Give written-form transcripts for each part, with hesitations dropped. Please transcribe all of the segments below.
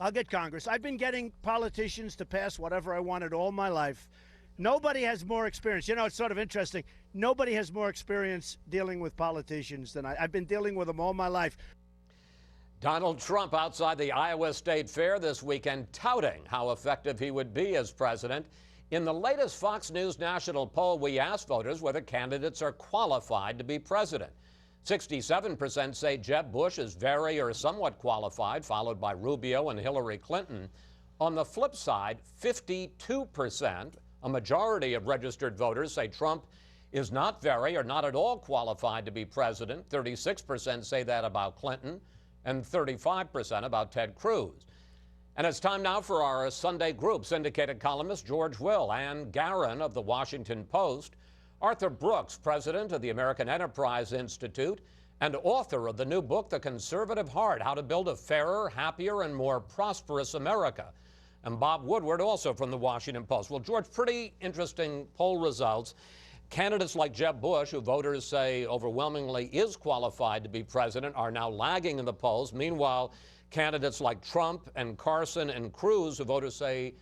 I'll get Congress. I've been getting politicians to pass whatever I wanted all my life. Nobody has more experience. You know, it's sort of interesting. Nobody has more experience dealing with politicians than I've been dealing with them all my life. Donald Trump outside the Iowa State Fair this weekend touting how effective he would be as president. In the latest Fox News national poll, we asked voters whether candidates are qualified to be president. 67% say Jeb Bush is very or somewhat qualified, followed by Rubio and Hillary Clinton. On the flip side, 52%, a majority of registered voters, say Trump is not very or not at all qualified to be president. 36% say that about Clinton, and 35% about Ted Cruz. And it's time now for our Sunday group. Syndicated columnist George Will and Gearan of the Washington Post, Arthur Brooks, president of the American Enterprise Institute and author of the new book, The Conservative Heart, How to Build a Fairer, Happier, and More Prosperous America, and Bob Woodward, also from the Washington Post. Well, George, pretty interesting poll results. Candidates like Jeb Bush, who voters say overwhelmingly is qualified to be president, are now lagging in the polls. Meanwhile, candidates like Trump and Carson and Cruz, who voters say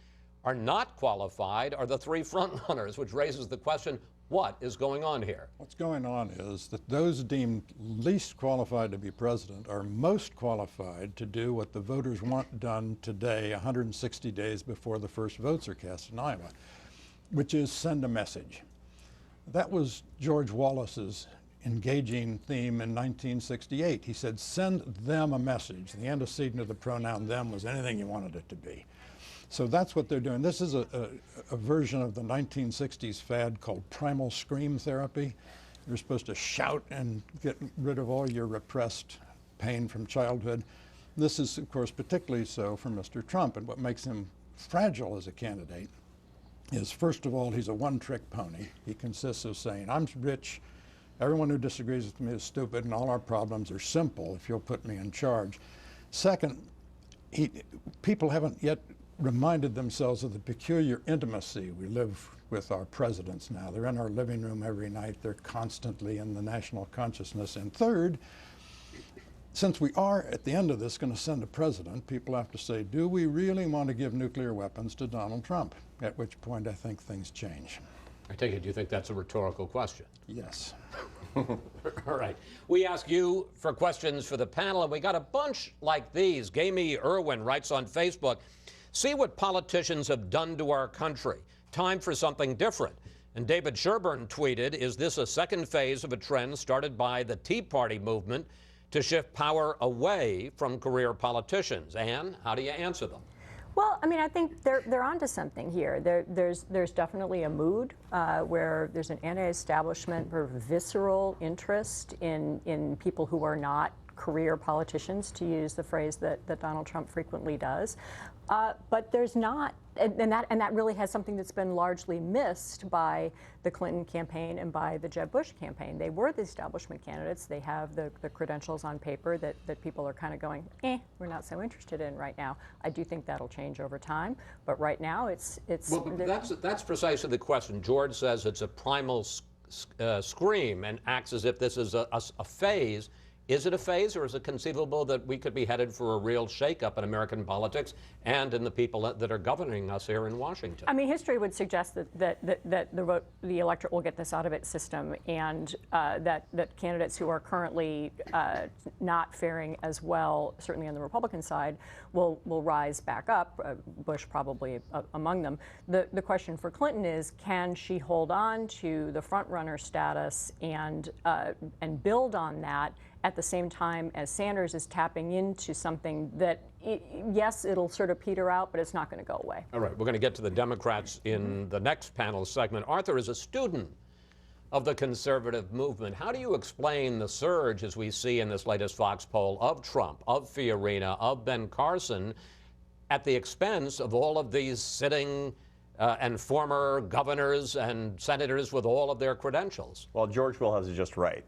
are not qualified, are the three frontrunners, which raises the question, what is going on here? What's going on is that those deemed least qualified to be president are most qualified to do what the voters want done today, 160 days before the first votes are cast in Iowa, which is send a message. That was George Wallace's engaging theme in 1968. He said, send them a message. The antecedent of the pronoun them was anything you wanted it to be. So that's what they're doing. This is a version of the 1960s fad called primal scream therapy. You're supposed to shout and get rid of all your repressed pain from childhood. This is, of course, particularly so for Mr. Trump. And what makes him fragile as a candidate is, first of all, he's a one-trick pony. He consists of saying, I'm rich, everyone who disagrees with me is stupid, and all our problems are simple if you'll put me in charge. Second, people haven't yet reminded themselves of the peculiar intimacy we live with our presidents now. They're in our living room every night. They're constantly in the national consciousness. And third, since we are, at the end of this, going to send a president, people have to say, do we really want to give nuclear weapons to Donald Trump? At which point I think things change. I take it you think that's a rhetorical question? Yes. All right. We ask you for questions for the panel, and we got a bunch like these. Gamey Irwin writes on Facebook, see what politicians have done to our country. Time for something different. And David Sherburne tweeted, is this a second phase of a trend started by the Tea Party movement to shift power away from career politicians? Ann, how do you answer them? Well, I mean, I think they're onto something here. There's definitely a mood where there's an anti-establishment or visceral interest in people who are not career politicians, to use the phrase that Donald Trump frequently does. But there's not, and that really has something that's been largely missed by the Clinton campaign and by the Jeb Bush campaign. They were the establishment candidates. They have the credentials on paper that people are kind of going, we're not so interested in right now. I do think that'll change over time, but right now it's. Well, that's precisely the question. George says it's a primal scream and acts as if this is a phase. Is it a phase, or is it conceivable that we could be headed for a real shakeup in American politics and in the people that are governing us here in Washington? I mean, history would suggest that the electorate will get this out of its system, and that candidates who are currently not faring as well, certainly on the Republican side, will rise back up. Bush probably among them. The question for Clinton is, can she hold on to the front runner status and build on that at the same time as Sanders is tapping into something that, yes, it'll sort of peter out, but it's not going to go away. All right, we're going to get to the Democrats in the next panel segment. Arthur is a student of the conservative movement. How do you explain the surge, as we see in this latest Fox poll, of Trump, of Fiorina, of Ben Carson, at the expense of all of these sitting and former governors and senators with all of their credentials. Well, George Will has it just right.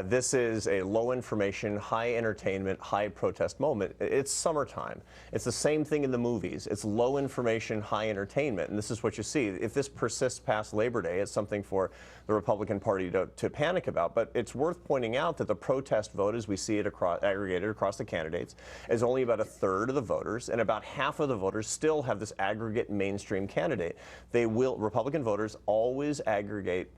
This is a low information, high entertainment, high protest moment. It's summertime. It's the same thing in the movies. It's low information, high entertainment, and this is what you see. If this persists past Labor Day, it's something for the Republican Party to panic about. But it's worth pointing out that the protest vote, as we see it aggregated across the candidates, is only about a third of the voters, and about half of the voters still have this aggregate mainstream candidate. Republican voters always aggregate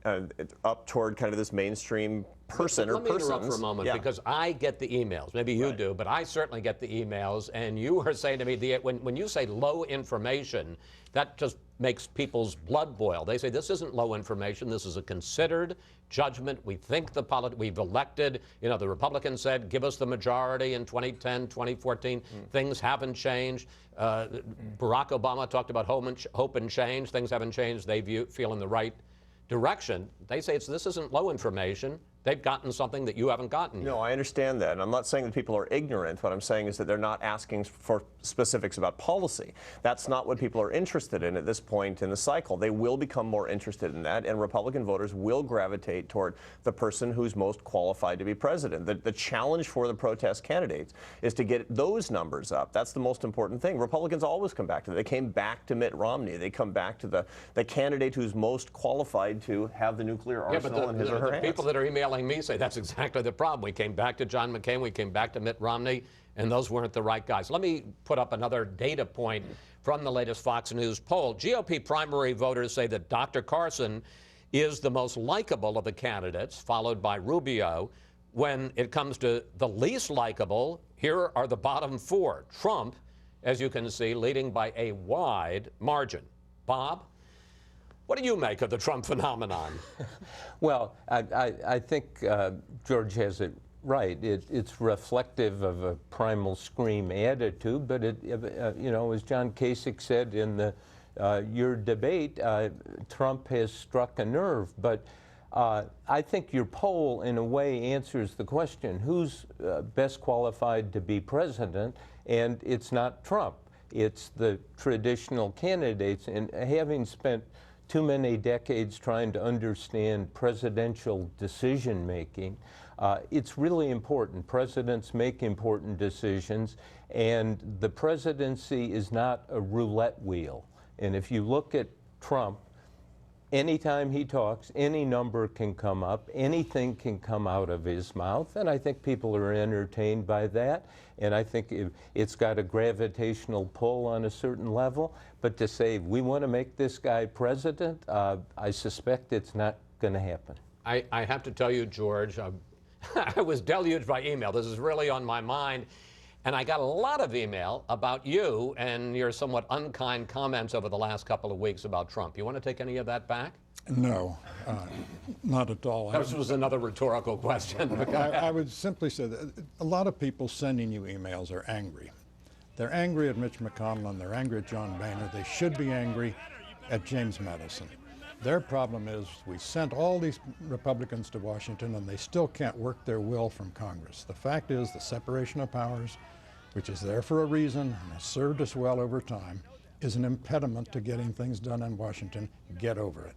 up toward kind of this mainstream person or persons. Let me interrupt for a moment, because I get the emails. Maybe you do, but I certainly get the emails. And you were saying to me, when you say low information, that just makes people's blood boil. They say this isn't low information. This is a considered judgment. We think we've elected, the Republicans said, give us the majority in 2010, 2014. Things haven't changed. Barack Obama talked about hope and change. Things haven't changed. They feel in the right direction. They say this isn't low information. They've gotten something that you haven't gotten yet. No, I understand that. And I'm not saying that people are ignorant. What I'm saying is that they're not asking for specifics about policy. That's not what people are interested in at this point in the cycle. They will become more interested in that, and Republican voters will gravitate toward the person who's most qualified to be president. The challenge for the protest candidates is to get those numbers up. That's the most important thing. Republicans always come back to that. They came back to Mitt Romney. They come back to the candidate who's most qualified to have the nuclear arsenal in his or her hands. People that are emailing me say that's exactly the problem. We came back to John McCain, we came back to Mitt Romney, and those weren't the right guys. Let me put up another data point from the latest Fox News poll. GOP primary voters say that Dr. Carson is the most likable of the candidates, followed by Rubio. When it comes to the least likable, here are the bottom four. Trump, as you can see, leading by a wide margin. Bob? What do you make of the Trump phenomenon? Well, I think George has it right. It's reflective of a primal scream attitude, but as John Kasich said in your debate, Trump has struck a nerve. But I think your poll, in a way, answers the question: who's best qualified to be president? And it's not Trump. It's the traditional candidates. And having spent too many decades trying to understand presidential decision-making, it's really important. Presidents make important decisions, and the presidency is not a roulette wheel. And if you look at Trump, anytime he talks, any number can come up, anything can come out of his mouth, and I think people are entertained by that, and I think it's got a gravitational pull on a certain level. But to say, we want to make this guy president, I suspect it's not going to happen. I have to tell you, George, I was deluged by email. This is really on my mind. And I got a lot of email about you and your somewhat unkind comments over the last couple of weeks about Trump. You want to take any of that back? No, not at all. This was another rhetorical question. I would simply say that a lot of people sending you emails are angry. They're angry at Mitch McConnell and they're angry at John Boehner. They should be angry at James Madison. Their problem is we sent all these Republicans to Washington and they still can't work their will from Congress. The fact is the separation of powers, which is there for a reason and has served us well over time, is an impediment to getting things done in Washington. Get over it.